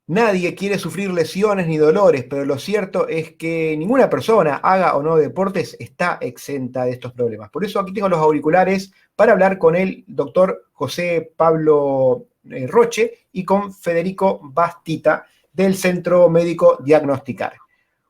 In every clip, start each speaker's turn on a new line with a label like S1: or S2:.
S1: Nadie quiere sufrir lesiones ni dolores, pero lo cierto es que ninguna persona, haga o no deportes, está exenta de estos problemas. Por eso aquí tengo los auriculares para hablar con el doctor José Pablo Roche y con Federico Bastita del Centro Médico Diagnosticar.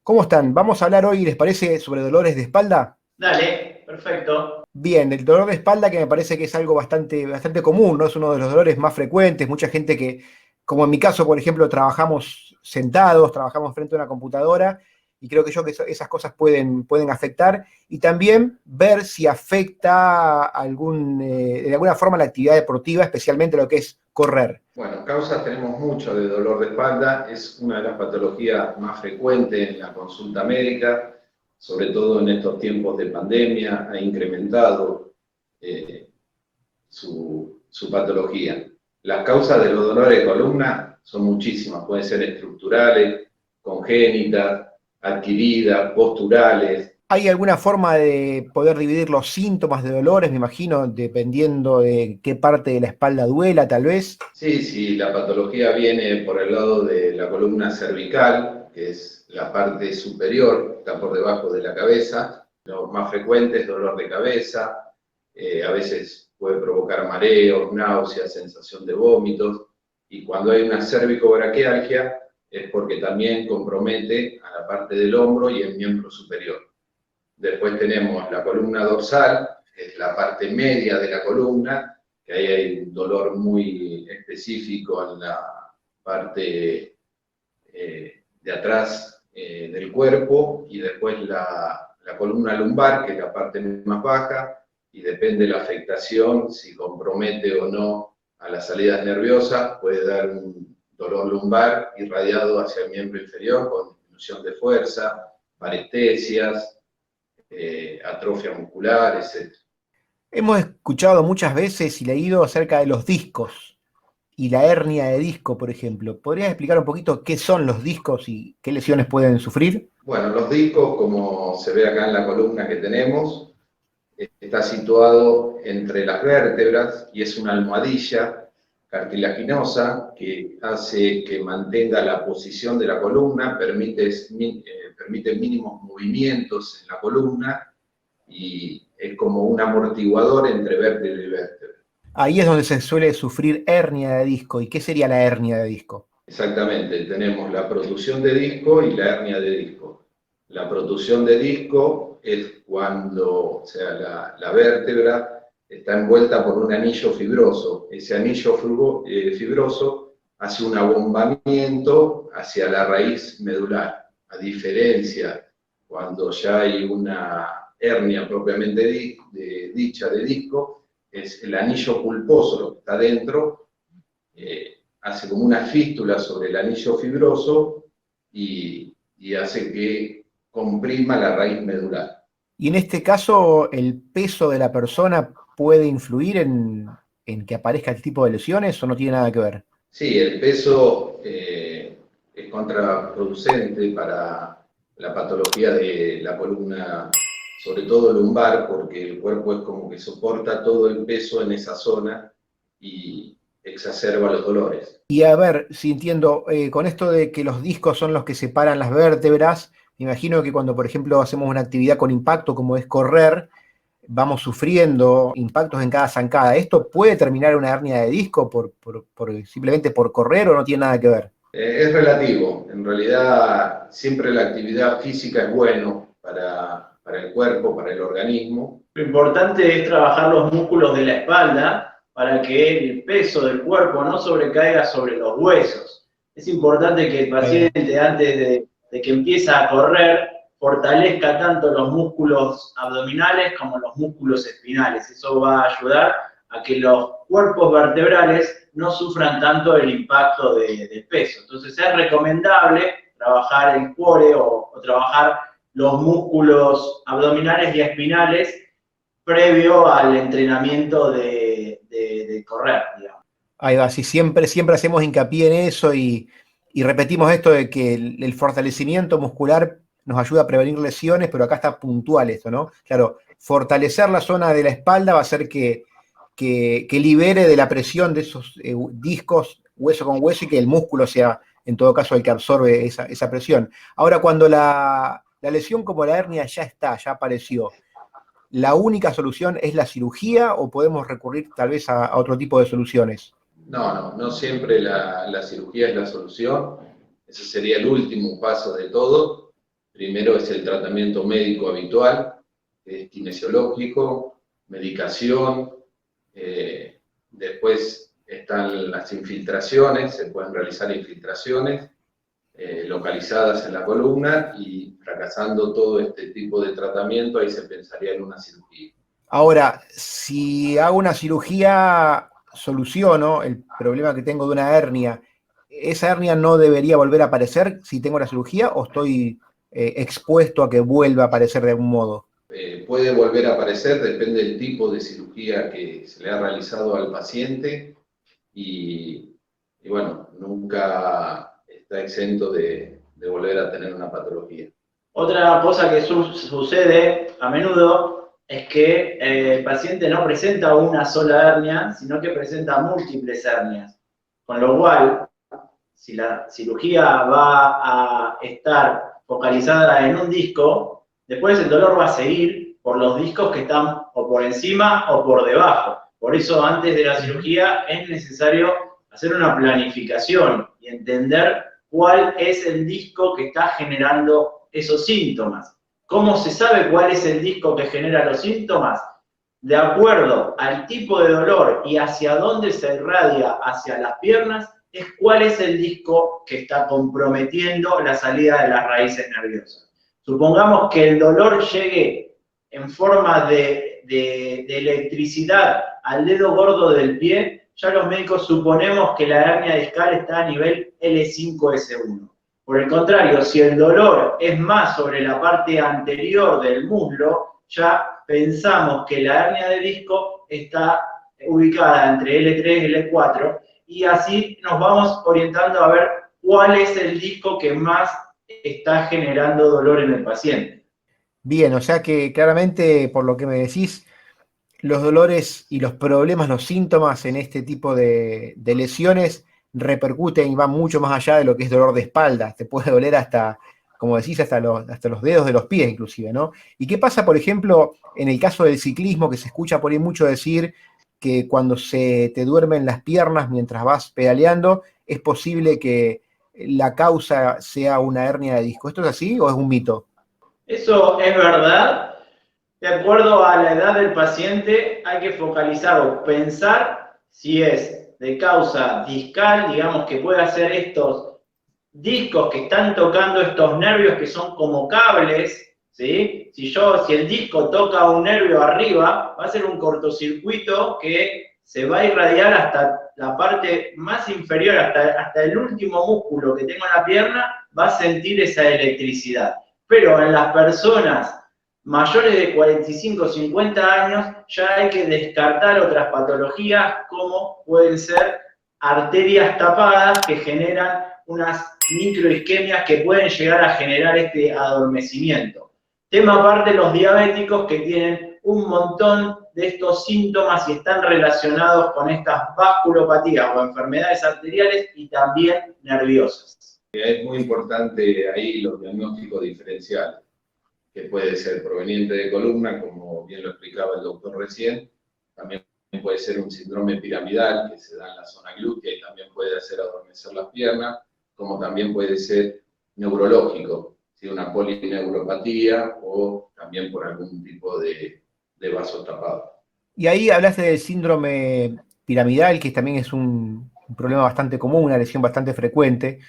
S1: ¿Cómo están? Vamos a hablar hoy, ¿les parece, sobre dolores de espalda?
S2: Dale, perfecto.
S1: Bien, el dolor de espalda que me parece que es algo bastante común, ¿no? Es uno de los dolores más frecuentes. Mucha gente que, como en mi caso, por ejemplo, trabajamos sentados, trabajamos frente a una computadora, y creo que esas cosas pueden afectar. Y también ver si afecta de alguna forma la actividad deportiva, especialmente lo que es correr.
S3: Bueno, causas tenemos mucho de dolor de espalda, es una de las patologías más frecuentes en la consulta médica, sobre todo en estos tiempos de pandemia, ha incrementado su patología. Las causas de los dolores de columna son muchísimas, pueden ser estructurales, congénitas, adquiridas, posturales.
S1: ¿Hay alguna forma de poder dividir los síntomas de dolores, me imagino, dependiendo de qué parte de la espalda duela, tal vez?
S3: Sí, sí, la patología viene por el lado de la columna cervical, que es la parte superior, está por debajo de la cabeza. Lo más frecuente es dolor de cabeza, a veces puede provocar mareos, náuseas, sensación de vómitos, y cuando hay una cervicobraquialgia es porque también compromete a la parte del hombro y el miembro superior. Después tenemos la columna dorsal, que es la parte media de la columna, que ahí hay un dolor muy específico en la parte de atrás del cuerpo, y después la columna lumbar, que es la parte más baja, y depende de la afectación, si compromete o no a las salidas nerviosas, puede dar un dolor lumbar irradiado hacia el miembro inferior con disminución de fuerza, parestesias, atrofia muscular, etc.
S1: Hemos escuchado muchas veces y leído acerca de los discos y la hernia de disco, por ejemplo. ¿Podrías explicar un poquito qué son los discos y qué lesiones pueden sufrir?
S3: Bueno, los discos, como se ve acá en la columna que tenemos, está situado entre las vértebras y es una almohadilla cartilaginosa que hace que mantenga la posición de la columna, permite mínimos movimientos en la columna y es como un amortiguador entre vértebra y vértebra.
S1: Ahí es donde se suele sufrir hernia de disco. ¿Y qué sería la hernia de disco?
S3: Exactamente, tenemos la protusión de disco y la hernia de disco. La protusión de disco es cuando, o sea, la vértebra está envuelta por un anillo fibroso. Ese anillo fibroso hace un abombamiento hacia la raíz medular. A diferencia, cuando ya hay una hernia propiamente dicha de disco, es el anillo pulposo lo que está dentro, hace como una fístula sobre el anillo fibroso y hace que comprima la raíz medular.
S1: Y en este caso, ¿el peso de la persona puede influir en que aparezca el tipo de lesiones o no tiene nada que ver?
S3: Sí, el peso es contraproducente para la patología de la columna, sobre todo lumbar, porque el cuerpo es como que soporta todo el peso en esa zona y exacerba los dolores.
S1: Y a ver, si entiendo, con esto de que los discos son los que separan las vértebras, me imagino que cuando, por ejemplo, hacemos una actividad con impacto como es correr, vamos sufriendo impactos en cada zancada. ¿Esto puede terminar en una hernia de disco simplemente por correr o no tiene nada que ver?
S3: Es relativo, en realidad siempre la actividad física es bueno para el cuerpo, para el organismo.
S2: Lo importante es trabajar los músculos de la espalda para que el peso del cuerpo no sobrecaiga sobre los huesos. Es importante que el paciente, antes de que empiece a correr, fortalezca tanto los músculos abdominales como los músculos espinales. Eso va a ayudar a que los cuerpos vertebrales no sufran tanto el impacto del peso. Entonces es recomendable trabajar el core o trabajar los músculos abdominales y espinales previo al entrenamiento de correr, digamos.
S1: Ahí va, sí, siempre hacemos hincapié en eso y repetimos esto de que el fortalecimiento muscular nos ayuda a prevenir lesiones, pero acá está puntual esto, ¿no? Claro, fortalecer la zona de la espalda va a hacer que libere de la presión de esos discos hueso con hueso y que el músculo sea en todo caso el que absorbe esa presión. Ahora, cuando la lesión como la hernia ya está, ya apareció, ¿la única solución es la cirugía o podemos recurrir tal vez a otro tipo de soluciones?
S3: No siempre la cirugía es la solución. Ese sería el último paso de todo. Primero es el tratamiento médico habitual, que es kinesiológico, medicación, después están las infiltraciones, se pueden realizar infiltraciones localizadas en la columna y fracasando todo este tipo de tratamiento, ahí se pensaría en una cirugía.
S1: Ahora, si hago una cirugía, soluciono el problema que tengo de una hernia, ¿esa hernia no debería volver a aparecer si tengo la cirugía o estoy expuesto a que vuelva a aparecer de algún modo?
S3: Puede volver a aparecer, depende del tipo de cirugía que se le ha realizado al paciente y bueno, nunca está exento de volver a tener una patología.
S2: Otra cosa que sucede a menudo es que el paciente no presenta una sola hernia, sino que presenta múltiples hernias. Con lo cual, si la cirugía va a estar focalizada en un disco, después el dolor va a seguir por los discos que están o por encima o por debajo. Por eso, antes de la cirugía, es necesario hacer una planificación y entender cuál es el disco que está generando esos síntomas. ¿Cómo se sabe cuál es el disco que genera los síntomas? De acuerdo al tipo de dolor y hacia dónde se irradia hacia las piernas, es cuál es el disco que está comprometiendo la salida de las raíces nerviosas. Supongamos que el dolor llegue en forma de electricidad al dedo gordo del pie, ya los médicos suponemos que la hernia discal está a nivel L5-S1. Por el contrario, si el dolor es más sobre la parte anterior del muslo, ya pensamos que la hernia de disco está ubicada entre L3 y L4 y así nos vamos orientando a ver cuál es el disco que más está generando dolor en el paciente.
S1: Bien, o sea que claramente, por lo que me decís, los dolores y los problemas, los síntomas en este tipo de lesiones repercuten y van mucho más allá de lo que es dolor de espalda. Te puede doler hasta, como decís, hasta los dedos de los pies inclusive, ¿no? ¿Y qué pasa, por ejemplo, en el caso del ciclismo, que se escucha por ahí mucho decir que cuando se te duermen las piernas mientras vas pedaleando, es posible que la causa sea una hernia de disco? ¿Esto es así o es un mito?
S2: Eso es verdad. De acuerdo a la edad del paciente, hay que focalizar o pensar si es de causa discal, digamos que puede hacer estos discos que están tocando estos nervios que son como cables, ¿sí? Si el disco toca un nervio arriba, va a ser un cortocircuito que se va a irradiar hasta la parte más inferior, hasta el último músculo que tengo en la pierna, va a sentir esa electricidad. Pero en las personas mayores de 45 o 50 años ya hay que descartar otras patologías como pueden ser arterias tapadas que generan unas microisquemias que pueden llegar a generar este adormecimiento. Tema aparte los diabéticos que tienen un montón de estos síntomas y están relacionados con estas vasculopatías o enfermedades arteriales y también nerviosas.
S3: Es muy importante ahí los diagnósticos diferenciales, que puede ser proveniente de columna, como bien lo explicaba el doctor recién, también puede ser un síndrome piramidal que se da en la zona glútea y también puede hacer adormecer las piernas, como también puede ser neurológico, ¿sí? Una polineuropatía o también por algún tipo de vaso tapado.
S1: Y ahí hablaste del síndrome piramidal, que también es un problema bastante común, una lesión bastante frecuente,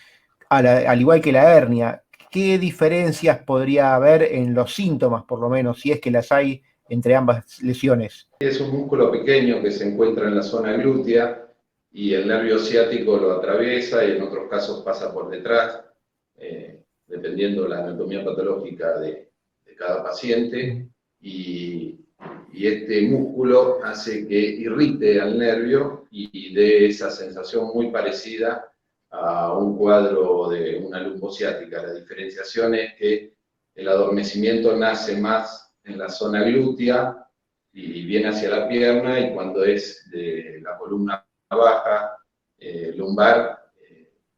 S1: al igual que la hernia. ¿Qué diferencias podría haber en los síntomas, por lo menos, si es que las hay entre ambas lesiones?
S3: Es un músculo pequeño que se encuentra en la zona glútea y el nervio ciático lo atraviesa y en otros casos pasa por detrás, dependiendo de la anatomía patológica de cada paciente. Y este músculo hace que irrite al nervio y dé esa sensación muy parecida a un cuadro de una lumbociática. La diferenciación es que el adormecimiento nace más en la zona glútea y viene hacia la pierna, y cuando es de la columna baja, lumbar,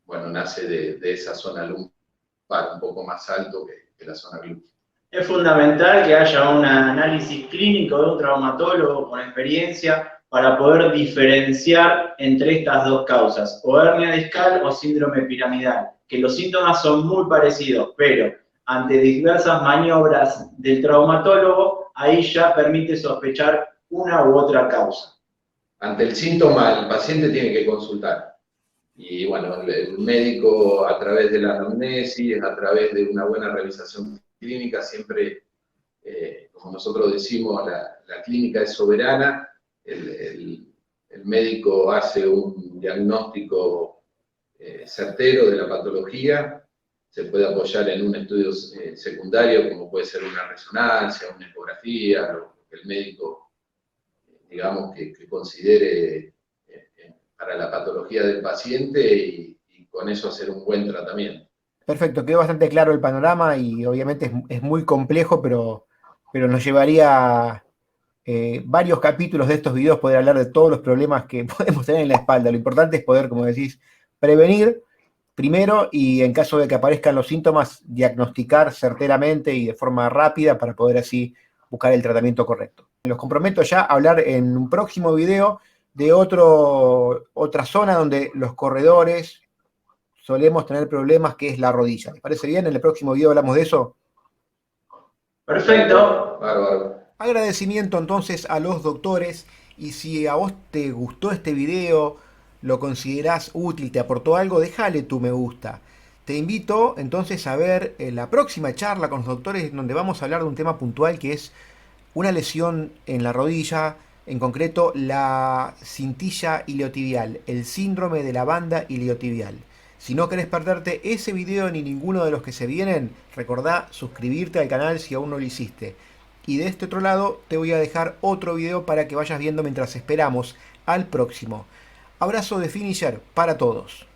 S3: bueno, nace de esa zona lumbar un poco más alto que la zona glútea.
S2: Es fundamental que haya un análisis clínico de un traumatólogo con experiencia para poder diferenciar entre estas dos causas, o hernia discal o síndrome piramidal, que los síntomas son muy parecidos, pero ante diversas maniobras del traumatólogo, ahí ya permite sospechar una u otra causa.
S3: Ante el síntoma, el paciente tiene que consultar. Y bueno, el médico, a través de la anamnesis, a través de una buena revisación clínica, siempre, como nosotros decimos, la clínica es soberana. El médico hace un diagnóstico certero de la patología, se puede apoyar en un estudio secundario, como puede ser una resonancia, una ecografía, lo que el médico, digamos, que considere para la patología del paciente y con eso hacer un buen tratamiento.
S1: Perfecto, quedó bastante claro el panorama y obviamente es muy complejo, pero nos llevaría varios capítulos de estos videos poder hablar de todos los problemas que podemos tener en la espalda. Lo importante es poder, como decís, prevenir primero y en caso de que aparezcan los síntomas, diagnosticar certeramente y de forma rápida para poder así buscar el tratamiento correcto. Los comprometo ya a hablar en un próximo video de otra zona donde los corredores solemos tener problemas, que es la rodilla. ¿Les parece bien? En el próximo video hablamos de eso.
S2: Perfecto.
S3: Bárbaro.
S1: Agradecimiento entonces a los doctores, y si a vos te gustó este video, lo considerás útil, te aportó algo, déjale tu me gusta. Te invito entonces a ver la próxima charla con los doctores donde vamos a hablar de un tema puntual que es una lesión en la rodilla, en concreto la cintilla iliotibial, el síndrome de la banda iliotibial. Si no querés perderte ese video ni ninguno de los que se vienen, recordá suscribirte al canal si aún no lo hiciste. Y de este otro lado te voy a dejar otro video para que vayas viendo mientras esperamos al próximo. Abrazo de Finisher para todos.